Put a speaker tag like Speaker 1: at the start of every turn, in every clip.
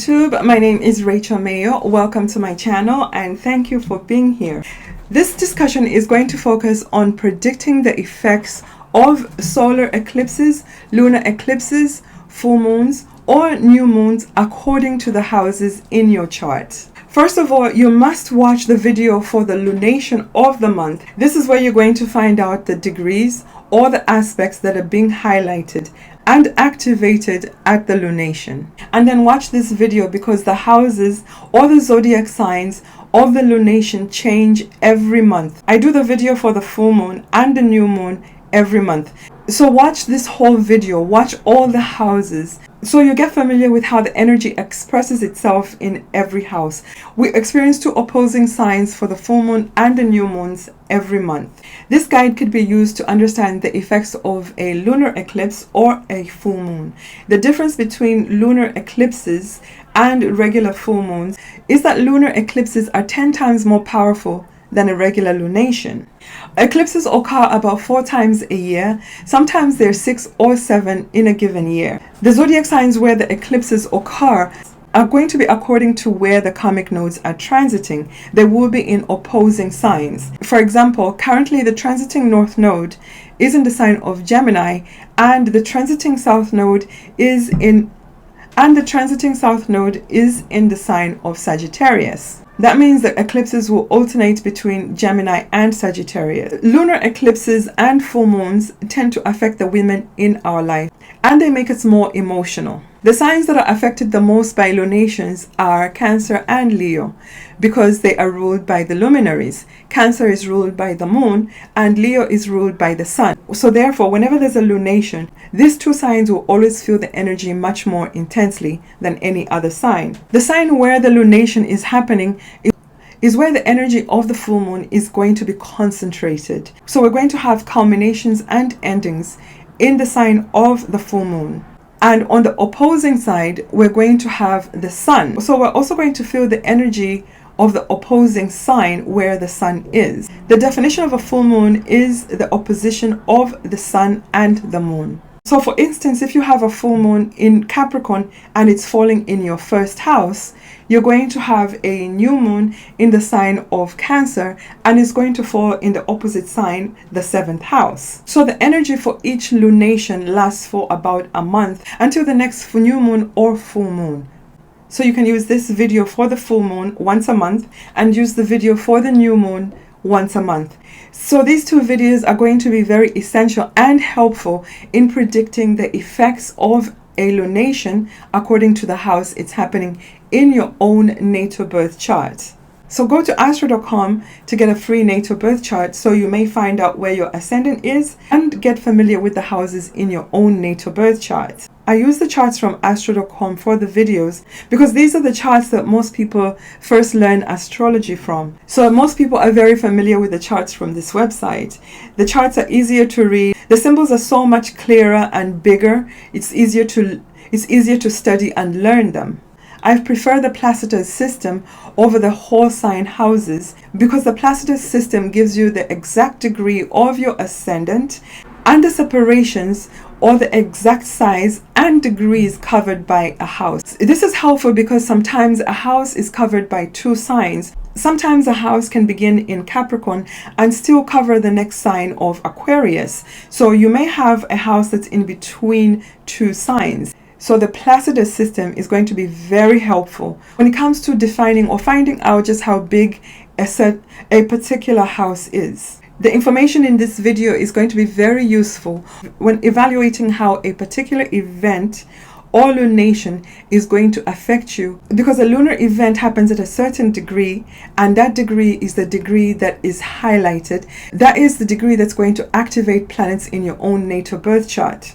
Speaker 1: YouTube, my name is Rachel Mayo. Welcome to my channel and thank you for being here. This discussion is going to focus on predicting the effects of solar eclipses, lunar eclipses, full moons, or new moons according to the houses in your chart. First of all, you must watch the video for the lunation of the month. This is where you're going to find out the degrees or the aspects that are being highlighted and activated at the lunation. And then watch this video because the houses or the zodiac signs of the lunation change every month. I do the video for the full moon and the new moon every month. So watch this whole video, watch all the houses, so you get familiar with how the energy expresses itself in every house. We experience two opposing signs for the full moon and the new moons every month. This guide could be used to understand the effects of a lunar eclipse or a full moon. The difference between lunar eclipses and regular full moons is that lunar eclipses are 10 times more powerful than a regular lunation. Eclipses occur about 4 times a year. Sometimes they're 6 or 7 in a given year. The zodiac signs where the eclipses occur are going to be according to where the karmic nodes are transiting. They will be in opposing signs. For example, currently the transiting north node is in the sign of Gemini, and the transiting south node is in the sign of Sagittarius. That means that eclipses will alternate between Gemini and Sagittarius. Lunar eclipses and full moons tend to affect the women in our life, and they make us more emotional. The signs that are affected the most by lunations are Cancer and Leo, because they are ruled by the luminaries. Cancer is ruled by the moon and Leo is ruled by the sun. So therefore, whenever there's a lunation, these two signs will always feel the energy much more intensely than any other sign. The sign where the lunation is happening is where the energy of the full moon is going to be concentrated. So we're going to have culminations and endings in the sign of the full moon. And on the opposing side, we're going to have the sun. So we're also going to feel the energy of the opposing sign where the sun is. The definition of a full moon is the opposition of the sun and the moon. So for instance, if you have a full moon in Capricorn and it's falling in your first house, you're going to have a new moon in the sign of Cancer, and it's going to fall in the opposite sign, the 7th house. So the energy for each lunation lasts for about a month until the next new moon or full moon. So you can use this video for the full moon once a month and use the video for the new moon once a month. So these two videos are going to be very essential and helpful in predicting the effects of a lunation according to the house it's happening in your own natal birth chart. So go to astro.com to get a free natal birth chart so you may find out where your ascendant is and get familiar with the houses in your own natal birth chart. I use the charts from astro.com for the videos because these are the charts that most people first learn astrology from. So most people are very familiar with the charts from this website. The charts are easier to read. The symbols are so much clearer and bigger. It's easier to study and learn them. I prefer the Placidus system over the whole sign houses because the Placidus system gives you the exact degree of your ascendant and the separations or the exact size and degrees covered by a house. This is helpful because sometimes a house is covered by 2 signs. Sometimes a house can begin in Capricorn and still cover the next sign of Aquarius. So you may have a house that's in between 2 signs. So the Placidus system is going to be very helpful when it comes to defining or finding out just how big a particular house is. The information in this video is going to be very useful when evaluating how a particular event or lunation is going to affect you, because a lunar event happens at a certain degree, and that degree is the degree that is highlighted. That is the degree that's going to activate planets in your own natal birth chart.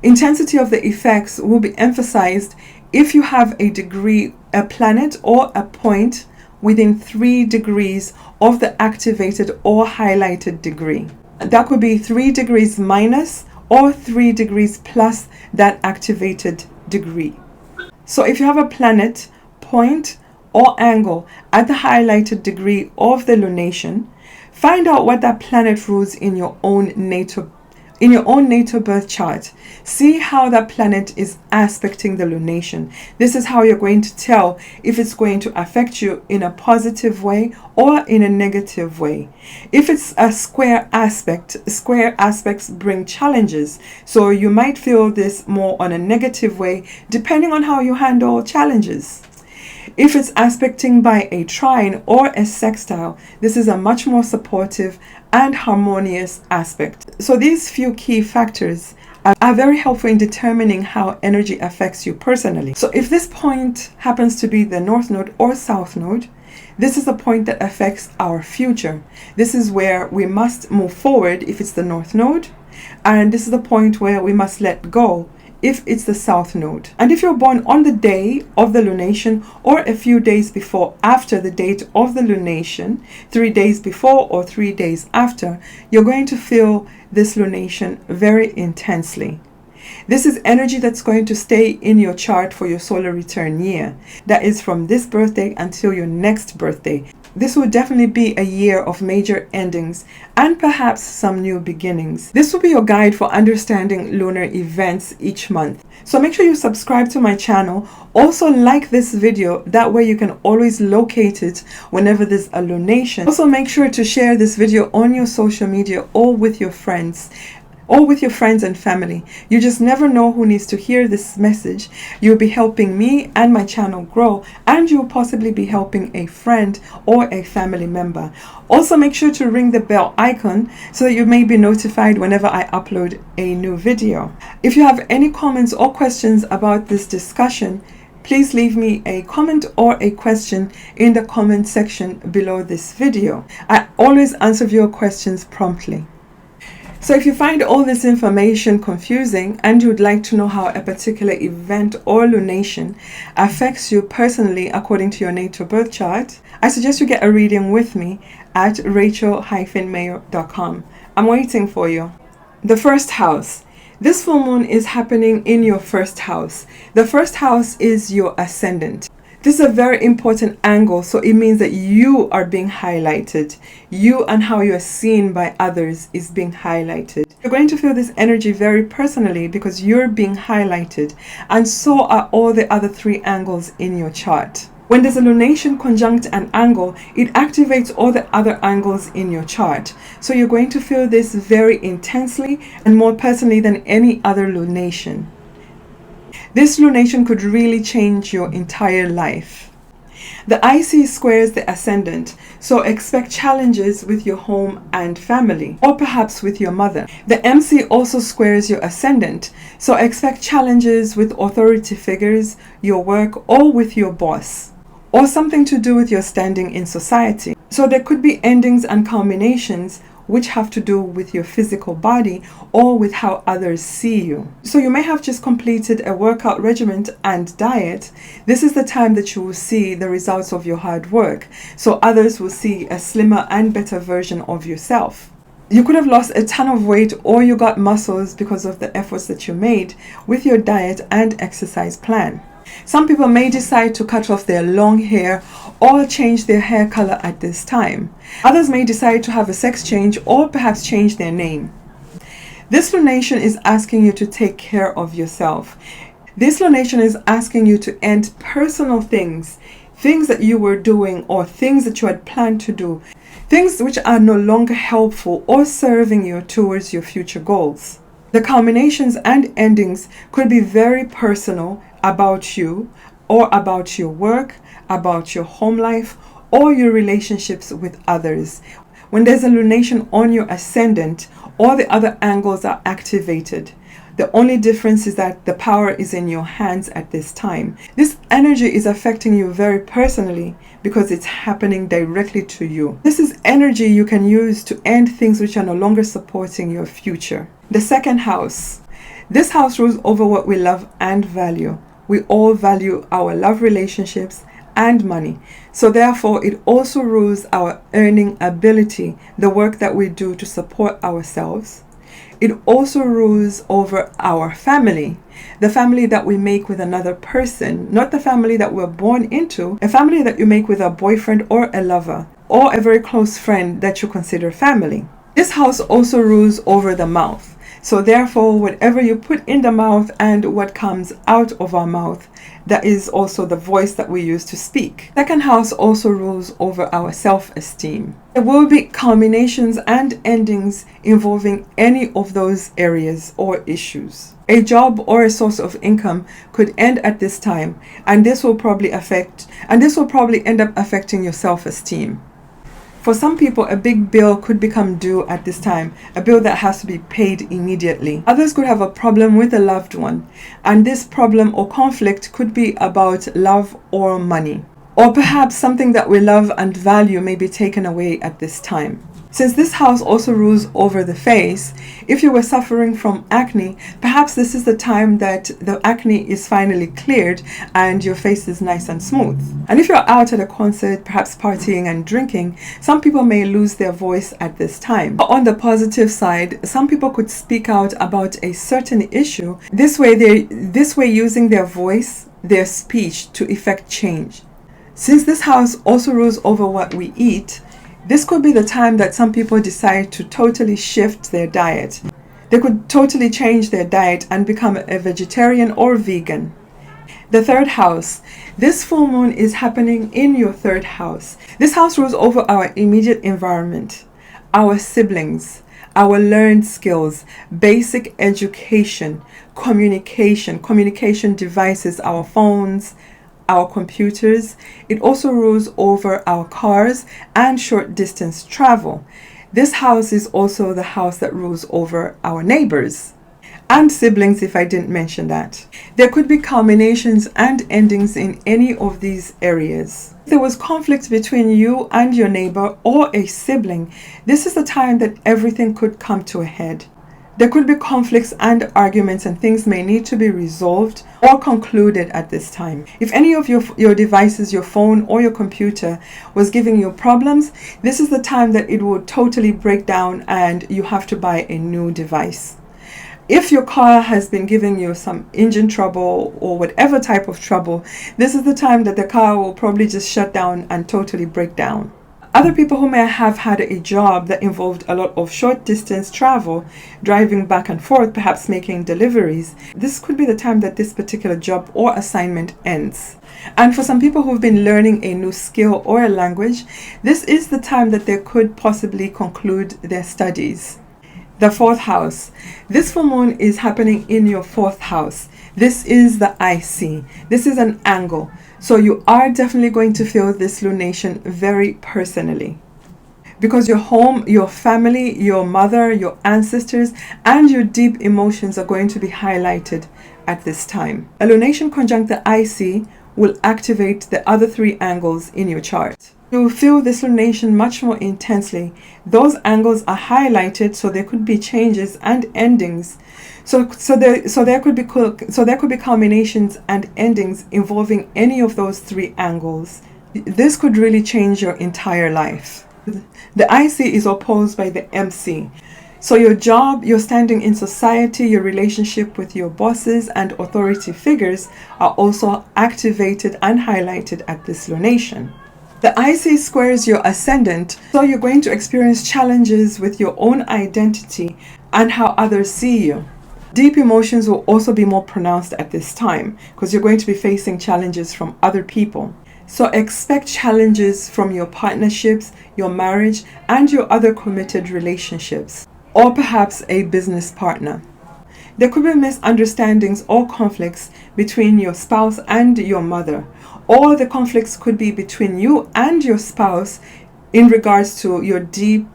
Speaker 1: Intensity of the effects will be emphasized if you have a degree, a planet or a point within 3 degrees of the activated or highlighted degree. That could be 3 degrees minus or 3 degrees plus that activated degree. So if you have a planet, point or angle at the highlighted degree of the lunation, find out what that planet rules in your own natal in your own natal birth chart, see how that planet is aspecting the lunation. This is how you're going to tell if it's going to affect you in a positive way or in a negative way. If it's a square aspects bring challenges. So you might feel this more on a negative way depending on how you handle challenges. If it's aspecting by a trine or a sextile, this is a much more supportive and harmonious aspect. So these few key factors are very helpful in determining how energy affects you personally. So if this point happens to be the North Node or South Node, this is a point that affects our future. This is where we must move forward if it's the North Node, and this is the point where we must let go if it's the South Node. And if you're born on the day of the lunation or a few days before after the date of the lunation, 3 days before or 3 days after, you're going to feel this lunation very intensely. This is energy that's going to stay in your chart for your solar return year. That is from this birthday until your next birthday. This will definitely be a year of major endings and perhaps some new beginnings. This will be your guide for understanding lunar events each month. So make sure you subscribe to my channel. Also like this video, that way you can always locate it whenever there's a lunation. Also make sure to share this video on your social media or with your friends. And family. You just never know who needs to hear this message. You'll be helping me and my channel grow, and you'll possibly be helping a friend or a family member. Also make sure to ring the bell icon so that you may be notified whenever I upload a new video. If you have any comments or questions about this discussion, please leave me a comment or a question in the comment section below this video. I always answer your questions promptly. So if you find all this information confusing and you would like to know how a particular event or lunation affects you personally according to your natal birth chart, I suggest you get a reading with me at rachel-mayo.com. I'm waiting for you. The first house. This full moon is happening in your first house. The first house is your ascendant. This is a very important angle, so it means that you are being highlighted. You and how you are seen by others is being highlighted. You're going to feel this energy very personally because you're being highlighted, and so are all the other 3 angles in your chart. When there's a lunation conjunct an angle, it activates all the other angles in your chart. So you're going to feel this very intensely and more personally than any other lunation. This lunation could really change your entire life. The IC squares the ascendant, so expect challenges with your home and family, or perhaps with your mother. The MC also squares your ascendant, so expect challenges with authority figures, your work, or with your boss, or something to do with your standing in society. So there could be endings and culminations which have to do with your physical body or with how others see you. So you may have just completed a workout regimen and diet. This is the time that you will see the results of your hard work. So others will see a slimmer and better version of yourself. You could have lost a ton of weight or you got muscles because of the efforts that you made with your diet and exercise plan. Some people may decide to cut off their long hair or change their hair color at this time. Others may decide to have a sex change or perhaps change their name. This lunation is asking you to take care of yourself. This lunation is asking you to end personal things that you were doing or things that you had planned to do, things which are no longer helpful or serving you towards your future goals. The culminations and endings could be very personal about you or about your work, about your home life, or your relationships with others. When there's a lunation on your ascendant, all the other angles are activated. The only difference is that the power is in your hands at this time. This energy is affecting you very personally because it's happening directly to you. This is energy you can use to end things which are no longer supporting your future. The second house. This house rules over what we love and value. We all value our love relationships and money. So therefore, it also rules our earning ability, the work that we do to support ourselves. It also rules over our family, the family that we make with another person, not the family that we're born into, a family that you make with a boyfriend or a lover, or a very close friend that you consider family. This house also rules over the mouth. So therefore, whatever you put in the mouth and what comes out of our mouth, that is also the voice that we use to speak. Second house also rules over our self-esteem. There will be culminations and endings involving any of those areas or issues. A job or a source of income could end at this time, and this will probably end up affecting your self-esteem. For some people, a big bill could become due at this time, a bill that has to be paid immediately. Others could have a problem with a loved one, and this problem or conflict could be about love or money. Or perhaps something that we love and value may be taken away at this time. Since this house also rules over the face, if you were suffering from acne, perhaps this is the time that the acne is finally cleared and your face is nice and smooth. And if you're out at a concert, perhaps partying and drinking, some people may lose their voice at this time. But on the positive side, some people could speak out about a certain issue. This way using their voice, their speech to effect change. Since this house also rules over what we eat, this could be the time that some people decide to totally shift their diet. They could totally change their diet and become a vegetarian or vegan. The third house. This full moon is happening in your third house. This house rules over our immediate environment, our siblings, our learned skills, basic education, communication devices, our phones, our computers. It also rules over our cars and short distance travel. This house is also the house that rules over our neighbors and siblings, if I didn't mention that. There could be culminations and endings in any of these areas. If there was conflict between you and your neighbor or a sibling, this is the time that everything could come to a head. There could be conflicts and arguments, and things may need to be resolved or concluded at this time. If any of your devices, your phone or your computer was giving you problems, this is the time that it will totally break down and you have to buy a new device. If your car has been giving you some engine trouble or whatever type of trouble, this is the time that the car will probably just shut down and totally break down. Other people who may have had a job that involved a lot of short distance travel, driving back and forth, perhaps making deliveries, this could be the time that this particular job or assignment ends. And for some people who've been learning a new skill or a language, this is the time that they could possibly conclude their studies. The fourth house. This full moon is happening in your fourth house. This is the IC. This is an angle. So you are definitely going to feel this lunation very personally. Because your home, your family, your mother, your ancestors, and your deep emotions are going to be highlighted at this time. A lunation conjunct the IC will activate the other three angles in your chart. You will feel this lunation much more intensely. Those angles are highlighted, so there could be changes and endings. So there could be culminations and endings involving any of those three angles. This could really change your entire life. The IC is opposed by the MC. So your job, your standing in society, your relationship with your bosses and authority figures are also activated and highlighted at this lunation. The IC squares your ascendant, so you're going to experience challenges with your own identity and how others see you. Deep emotions will also be more pronounced at this time because you're going to be facing challenges from other people. So expect challenges from your partnerships, your marriage, and your other committed relationships, or perhaps a business partner. There could be misunderstandings or conflicts between your spouse and your mother, or the conflicts could be between you and your spouse in regards to your deep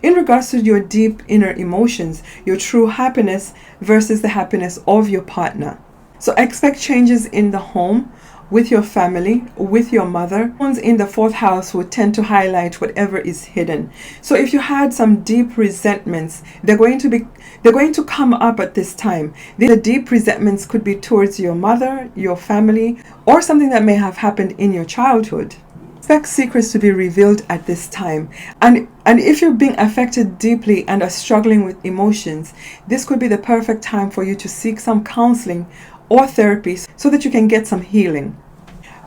Speaker 1: inner emotions, your true happiness versus the happiness of your partner. So expect changes in the home, with your family, with your mother. Ones in the fourth house will tend to highlight whatever is hidden. So if you had some deep resentments, they're going to come up at this time. The deep resentments could be towards your mother, your family, or something that may have happened in your childhood. Expect secrets to be revealed at this time. And if you're being affected deeply and are struggling with emotions, this could be the perfect time for you to seek some counseling or therapy so that you can get some healing.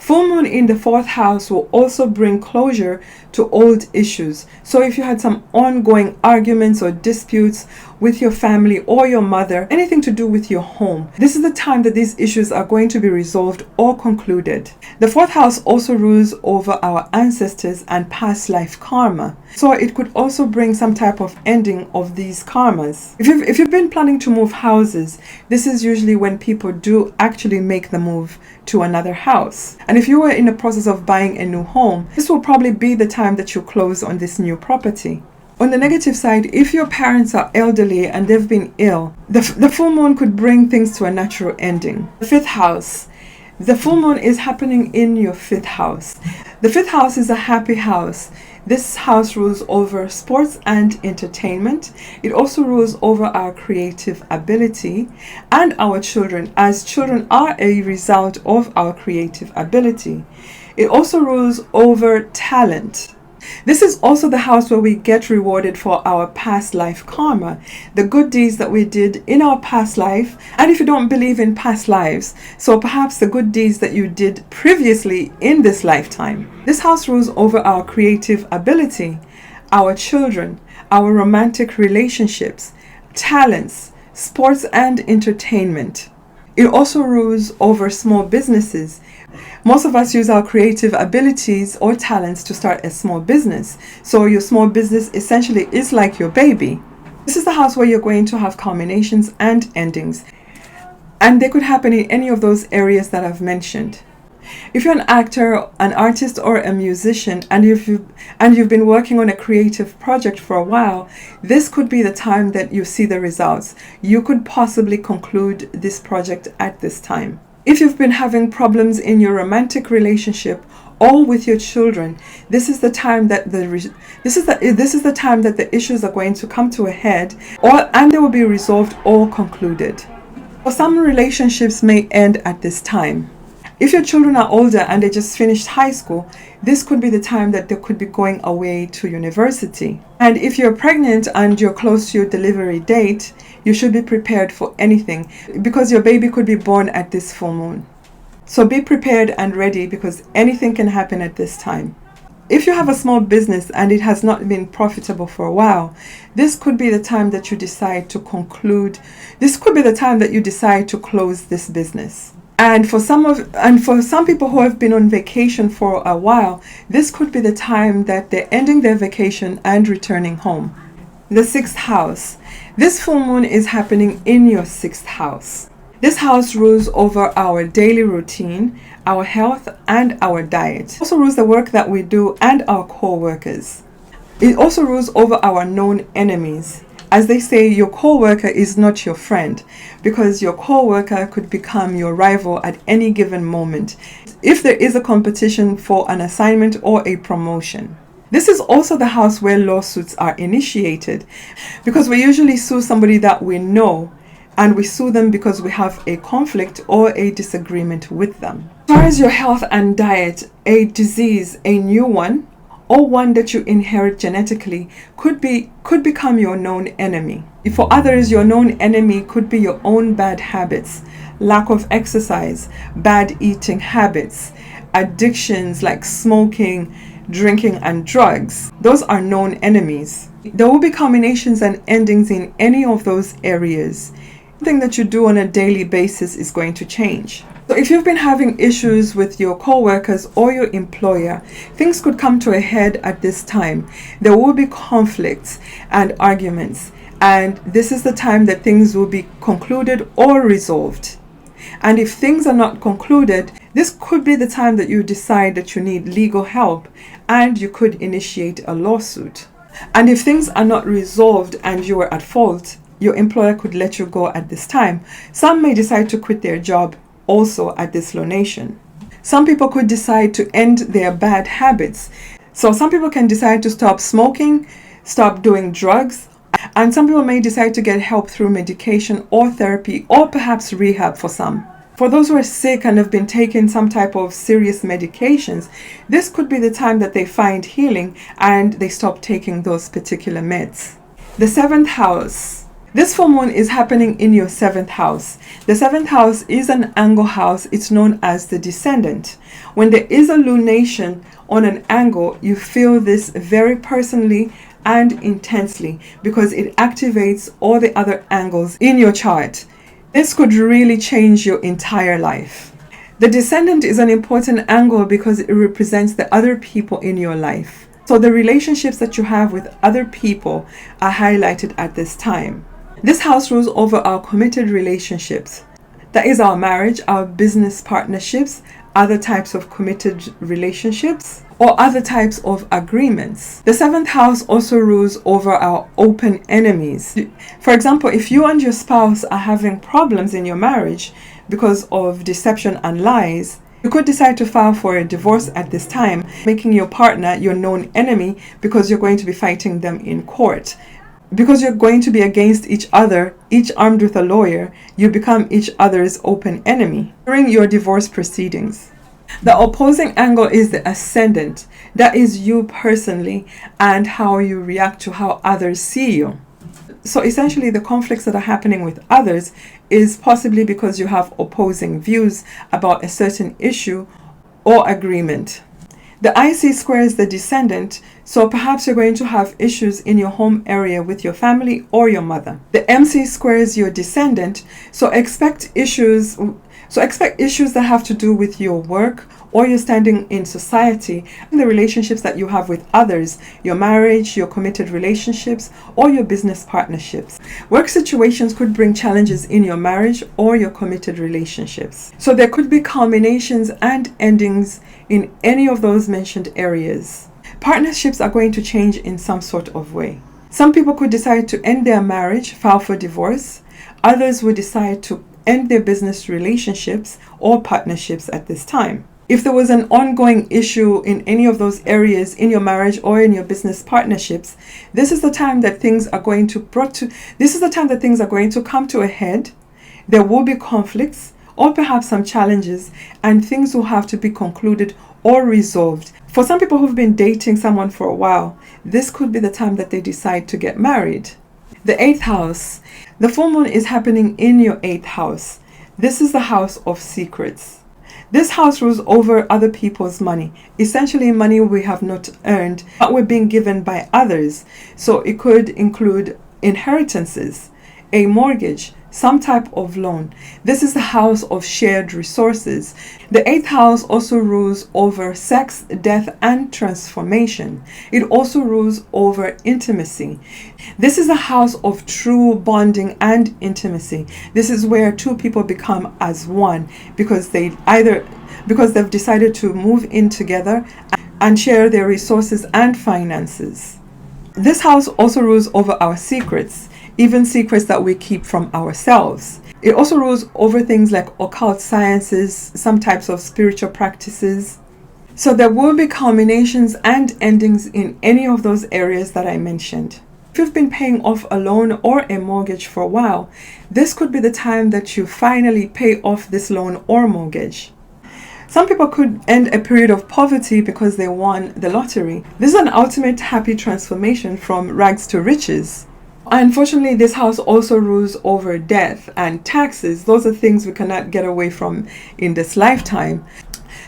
Speaker 1: Full moon in the fourth house will also bring closure to old issues. So if you had some ongoing arguments or disputes with your family or your mother, anything to do with your home, this is the time that these issues are going to be resolved or concluded. The fourth house also rules over our ancestors and past life karma. So it could also bring some type of ending of these karmas. If you've been planning to move houses, this is usually when people do actually make the move to another house. And if you were in the process of buying a new home, this will probably be the time that you close on this new property. On the negative side, if your parents are elderly and they've been ill, the full moon could bring things to a natural ending. The fifth house. The full moon is happening in your fifth house. The fifth house is a happy house. This house rules over sports and entertainment. It also rules over our creative ability and our children, as children are a result of our creative ability. It also rules over talent. This is also the house where we get rewarded for our past life karma, the good deeds that we did in our past life. And if you don't believe in past lives, so perhaps the good deeds that you did previously in this lifetime. This house rules over our creative ability, our children, our romantic relationships, talents, sports and entertainment. It also rules over small businesses. Most of us use our creative abilities or talents to start a small business. So your small business essentially is like your baby. This is the house where you're going to have culminations and endings. And they could happen in any of those areas that I've mentioned. If you're an actor, an artist, or a musician, and you've been working on a creative project for a while, this could be the time that you see the results. You could possibly conclude this project at this time. If you've been having problems in your romantic relationship or with your children, this is the time that the time that the issues are going to come to a head, and they will be resolved or concluded. Or some relationships may end at this time. If your children are older and they just finished high school, this could be the time that they could be going away to university. And if you're pregnant and you're close to your delivery date, you should be prepared for anything, because your baby could be born at this full moon. So be prepared and ready, because anything can happen at this time. If you have a small business and it has not been profitable for a while, this could be the time that you decide to conclude. This could be the time that you decide to close this business. And for some people who have been on vacation for a while, this could be the time that they're ending their vacation and returning home. The sixth house. This full moon is happening in your sixth house. This house rules over our daily routine, our health, and our diet. It also rules the work that we do and our co-workers. It also rules over our known enemies. As they say, your co-worker is not your friend, because your co-worker could become your rival at any given moment if there is a competition for an assignment or a promotion. This is also the house where lawsuits are initiated, because we usually sue somebody that we know, and we sue them because we have a conflict or a disagreement with them. As far as your health and diet, a disease, a new one, or one that you inherit genetically, could become your known enemy. For others, your known enemy could be your own bad habits, lack of exercise, bad eating habits, addictions like smoking, drinking, and drugs. Those are known enemies. There will be culminations and endings in any of those areas. Everything that you do on a daily basis is going to change. So if you've been having issues with your co-workers or your employer, things could come to a head at this time. There will be conflicts and arguments, and this is the time that things will be concluded or resolved. And if things are not concluded, this could be the time that you decide that you need legal help, and you could initiate a lawsuit. And if things are not resolved and you are at fault, your employer could let you go at this time. Some may decide to quit their job also at this lunation. Some people could decide to end their bad habits. So some people can decide to stop smoking, stop doing drugs, and some people may decide to get help through medication or therapy, or perhaps rehab for some. For those who are sick and have been taking some type of serious medications, this could be the time that they find healing and they stop taking those particular meds. The seventh house. This full moon is happening in your 7th house. The 7th house is an angle house. It's known as the descendant. When there is a lunation on an angle, you feel this very personally and intensely because it activates all the other angles in your chart. This could really change your entire life. The descendant is an important angle because it represents the other people in your life. So the relationships that you have with other people are highlighted at this time. This house rules over our committed relationships. That is our marriage, our business partnerships, other types of committed relationships, or other types of agreements. The 7th house also rules over our open enemies. For example, if you and your spouse are having problems in your marriage because of deception and lies, you could decide to file for a divorce at this time, making your partner your known enemy because you're going to be fighting them in court. Because you're going to be against each other, each armed with a lawyer, you become each other's open enemy during your divorce proceedings. The opposing angle is the ascendant. That is you personally and how you react to how others see you. So essentially the conflicts that are happening with others is possibly because you have opposing views about a certain issue or agreement. The IC squares the descendant, so perhaps you're going to have issues in your home area with your family or your mother. The MC squares your descendant, so expect issues that have to do with your work or your standing in society and the relationships that you have with others, your marriage, your committed relationships, or your business partnerships. Work situations could bring challenges in your marriage or your committed relationships. So there could be culminations and endings in any of those mentioned areas. Partnerships are going to change in some sort of way. Some people could decide to end their marriage, file for divorce. Others would decide to end their business relationships or partnerships at this time. If there was an ongoing issue in any of those areas in your marriage or in your business partnerships, this is the time that things are going to come to a head. There will be conflicts or perhaps some challenges, and things will have to be concluded or resolved. For some people who've been dating someone for a while, this could be the time that they decide to get married. The 8th house. The full moon is happening in your 8th house. This is the house of secrets. This house rules over other people's money, essentially money we have not earned, but we're being given by others. So it could include inheritances, a mortgage, some type of loan. This is the house of shared resources. The 8th house also rules over sex, death, and transformation. It also rules over intimacy. This is the house of true bonding and intimacy. This is where two people become as one because they've decided to move in together and share their resources and finances. This house also rules over our secrets, even secrets that we keep from ourselves. It also rules over things like occult sciences, some types of spiritual practices. So there will be culminations and endings in any of those areas that I mentioned. If you've been paying off a loan or a mortgage for a while, this could be the time that you finally pay off this loan or mortgage. Some people could end a period of poverty because they won the lottery. This is an ultimate happy transformation from rags to riches. Unfortunately, this house also rules over death and taxes. Those are things we cannot get away from in this lifetime.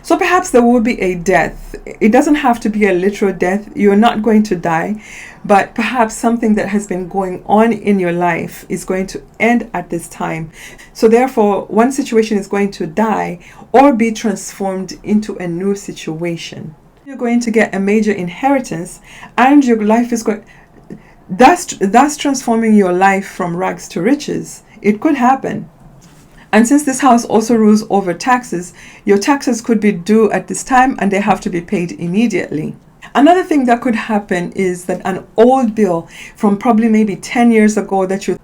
Speaker 1: So perhaps there will be a death. It doesn't have to be a literal death. You're not going to die, but perhaps something that has been going on in your life is going to end at this time. So therefore, one situation is going to die or be transformed into a new situation. You're going to get a major inheritance and your life is going... Thus transforming your life from rags to riches. It could happen. And since this house also rules over taxes, your taxes could be due at this time and they have to be paid immediately. Another thing that could happen is that an old bill from probably maybe 10 years ago that you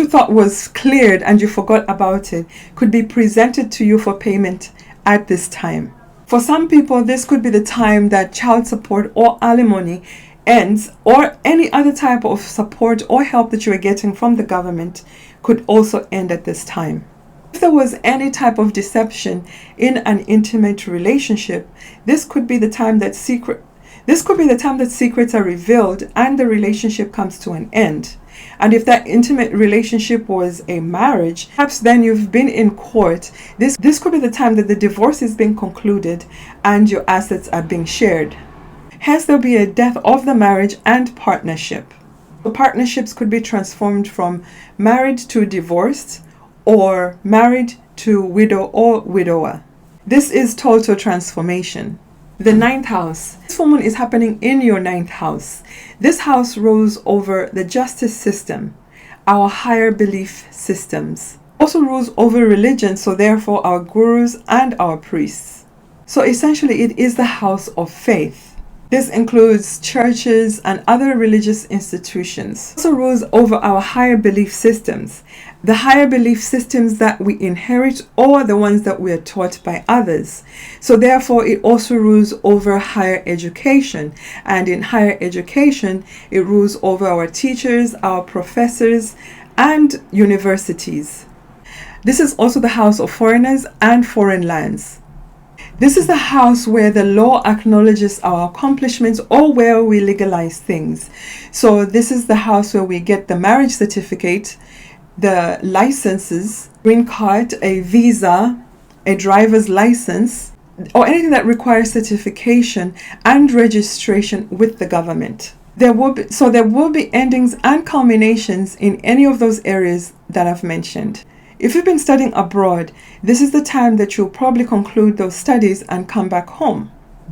Speaker 1: thought was cleared and you forgot about it could be presented to you for payment at this time. For some people, this could be the time that child support or alimony ends, or any other type of support or help that you are getting from the government could also end at this time. If there was any type of deception in an intimate relationship, this could be the time that secrets are revealed and the relationship comes to an end. And if that intimate relationship was a marriage, perhaps then you've been in court. This could be the time that the divorce is being concluded and your assets are being shared. Hence, there'll be a death of the marriage and partnership. The partnerships could be transformed from married to divorced or married to widow or widower. This is total transformation. The ninth house. This full moon is happening in your ninth house. This house rules over the justice system, our higher belief systems. Also rules over religion, so therefore our gurus and our priests. So essentially it is the house of faith. This includes churches and other religious institutions. It also rules over our higher belief systems. The higher belief systems that we inherit or the ones that we are taught by others. So therefore it also rules over higher education. And in higher education, it rules over our teachers, our professors, and universities. This is also the house of foreigners and foreign lands. This is the house where the law acknowledges our accomplishments or where we legalize things. So this is the house where we get the marriage certificate, the licenses, green card, a visa, a driver's license, or anything that requires certification and registration with the government. There will be endings and culminations in any of those areas that I've mentioned. If you've been studying abroad, this is the time that you'll probably conclude those studies and come back home.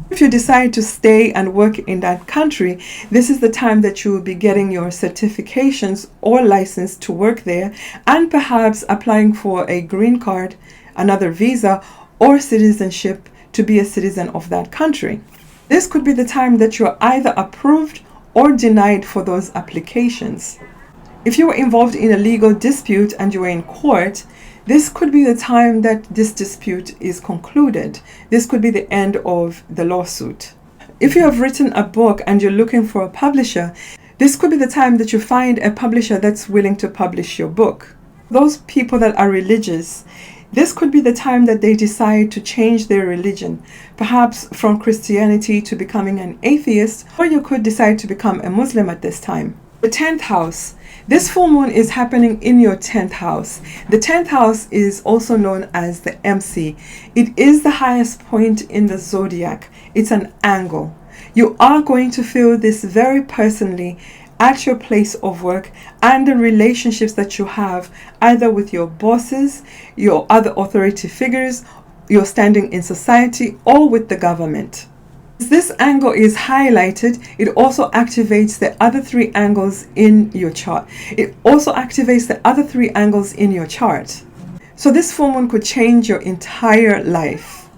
Speaker 1: If you decide to stay and work in that country, this is the time that you will be getting your certifications or license to work there and perhaps applying for a green card, another visa, or citizenship to be a citizen of that country. This could be the time that you're either approved or denied for those applications. If you were involved in a legal dispute and you were in court, this could be the time that this dispute is concluded. This could be the end of the lawsuit. If you have written a book and you're looking for a publisher, this could be the time that you find a publisher that's willing to publish your book. Those people that are religious, this could be the time that they decide to change their religion, perhaps from Christianity to becoming an atheist, or you could decide to become a Muslim at this time. The 10th house. This full moon is happening in your 10th house. The 10th house is also known as the MC. It is the highest point in the zodiac. It's an angle. You are going to feel this very personally at your place of work and the relationships that you have either with your bosses, your other authority figures, your standing in society, or with the government. This angle is highlighted. It also activates the other three angles in your chart. It also activates the other three angles in your chart. So this full moon could change your entire life.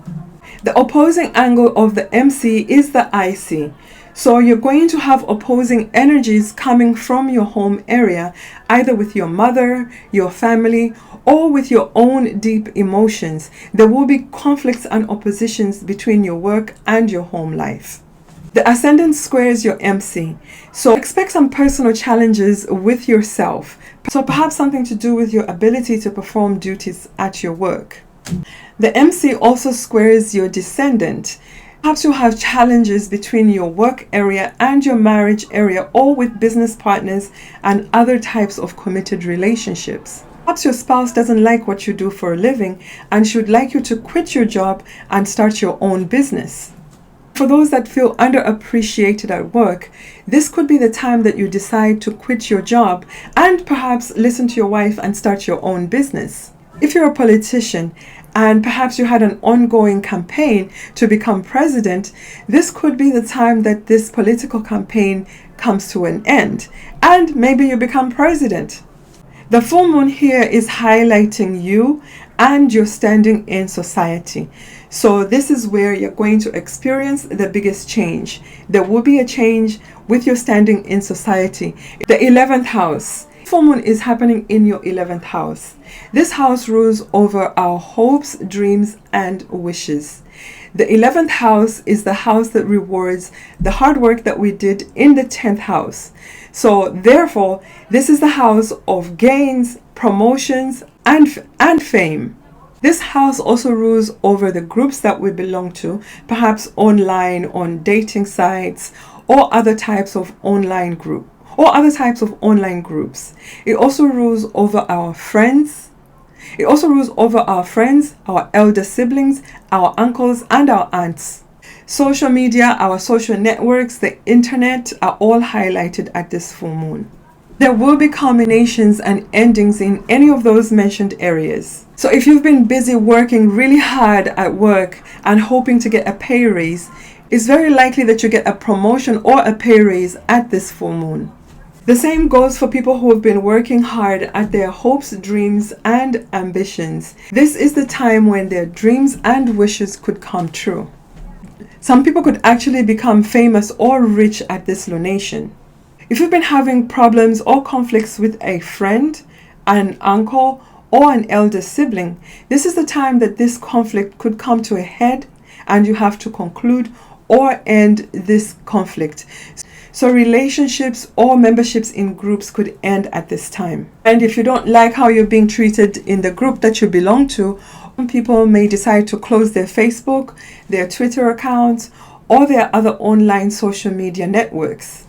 Speaker 1: The opposing angle of the MC is the IC. So you're going to have opposing energies coming from your home area, either with your mother, your family, or with your own deep emotions. There will be conflicts and oppositions between your work and your home life. The ascendant squares your MC. So expect some personal challenges with yourself. So perhaps something to do with your ability to perform duties at your work. The MC also squares your descendant. Perhaps you have challenges between your work area and your marriage area, or with business partners and other types of committed relationships. Perhaps your spouse doesn't like what you do for a living and should like you to quit your job and start your own business. For those that feel underappreciated at work, this could be the time that you decide to quit your job and perhaps listen to your wife and start your own business. If you're a politician and perhaps you had an ongoing campaign to become president, this could be the time that this political campaign comes to an end and maybe you become president. The full moon here is highlighting you and your standing in society. So this is where you're going to experience the biggest change. There will be a change with your standing in society. The 11th house. Full moon is happening in your 11th house. This house rules over our hopes, dreams, and wishes. The 11th house is the house that rewards the hard work that we did in the 10th house. So therefore, this is the house of gains, promotions, and fame. This house also rules over the groups that we belong to, perhaps online, on dating sites, or other types of online group, or other types of online groups. It also rules over our friends. It also rules over our friends, our elder siblings, our uncles, and our aunts. Social media, our social networks, the internet are all highlighted at this full moon. There will be culminations and endings in any of those mentioned areas. So if you've been busy working really hard at work and hoping to get a pay raise, it's very likely that you get a promotion or a pay raise at this full moon. The same goes for people who have been working hard at their hopes, dreams, and ambitions. This is the time when their dreams and wishes could come true. Some people could actually become famous or rich at this lunation. If you've been having problems or conflicts with a friend, an uncle, or an elder sibling, this is the time that this conflict could come to a head and you have to conclude or end this conflict. So relationships or memberships in groups could end at this time. And if you don't like how you're being treated in the group that you belong to, people may decide to close their Facebook, their Twitter accounts, or their other online social media networks.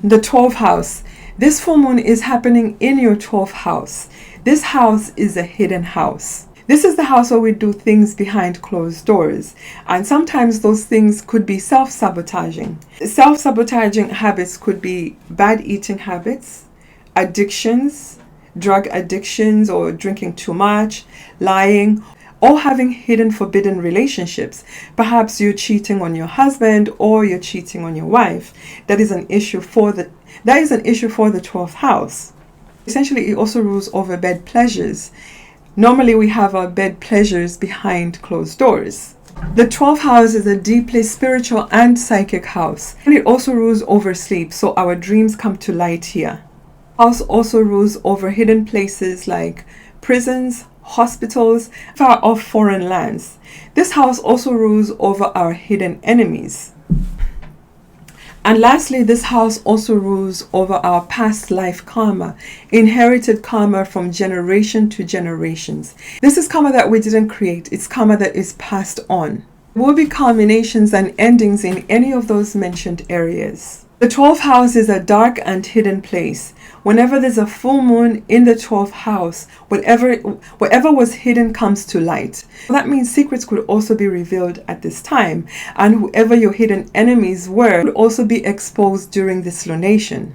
Speaker 1: The 12th house. This full moon is happening in your 12th house. This house is a hidden house. This is the house where we do things behind closed doors. And sometimes those things could be self-sabotaging. Self-sabotaging habits could be bad eating habits, addictions, drug addictions or drinking too much, lying, or having hidden forbidden relationships. Perhaps you're cheating on your husband or you're cheating on your wife. That is an issue for the 12th house. Essentially, it also rules over bed pleasures. Normally, we have our bed pleasures behind closed doors. The 12th house is a deeply spiritual and psychic house, and it also rules over sleep, so our dreams come to light here. House also rules over hidden places like prisons, hospitals, far off foreign lands. This house also rules over our hidden enemies. And lastly, this house also rules over our past life karma, inherited karma from generation to generations. This is karma that we didn't create, it's karma that is passed on. There will be culminations and endings in any of those mentioned areas. The 12th house is a dark and hidden place. Whenever there's a full moon in the 12th house, whatever was hidden comes to light. That means secrets could also be revealed at this time, and whoever your hidden enemies were would also be exposed during this lunation.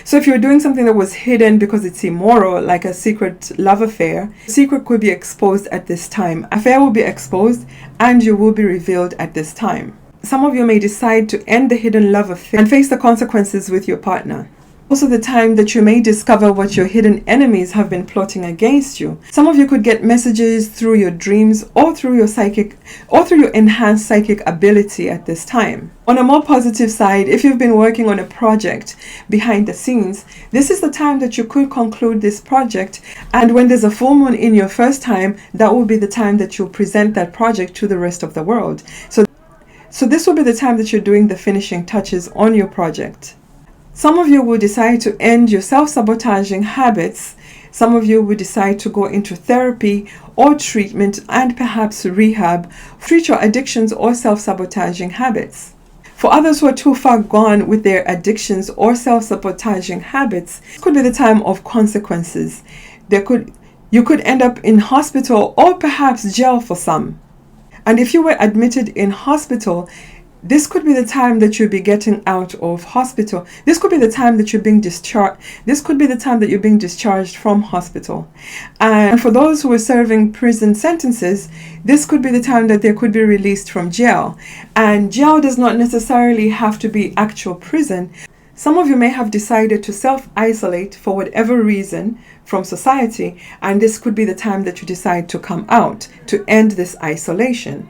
Speaker 1: So if you're doing something that was hidden because it's immoral, like a secret love affair, the secret could be exposed at this time. Affair will be exposed and you will be revealed at this time. Some of you may decide to end the hidden love affair and face the consequences with your partner. Also the time that you may discover what your hidden enemies have been plotting against you. Some of you could get messages through your dreams or through your enhanced psychic ability at this time. On a more positive side, if you've been working on a project behind the scenes, this is the time that you could conclude this project, and when there's a full moon in your first time, that will be the time that you'll present that project to the rest of the world. So this will be the time that you're doing the finishing touches on your project. Some of you will decide to end your self-sabotaging habits. Some of you will decide to go into therapy or treatment and perhaps rehab, treat your addictions or self-sabotaging habits. For others who are too far gone with their addictions or self-sabotaging habits, it could be the time of consequences. You could end up in hospital or perhaps jail for some. And if you were admitted in hospital, this could be the time that you'll be getting out of hospital. This could be the time that you're being discharged. This could be the time that you're being discharged from hospital. And for those who are serving prison sentences, this could be the time that they could be released from jail. And jail does not necessarily have to be actual prison. Some of you may have decided to self-isolate for whatever reason from society, and this could be the time that you decide to come out to end this isolation.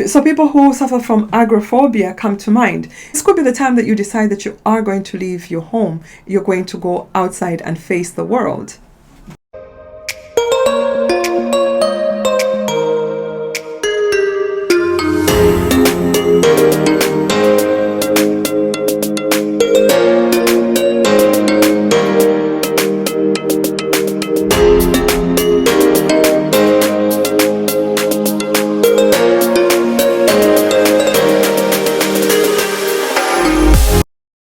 Speaker 1: So people who suffer from agoraphobia come to mind. This could be the time that you decide that you are going to leave your home. You're going to go outside and face the world.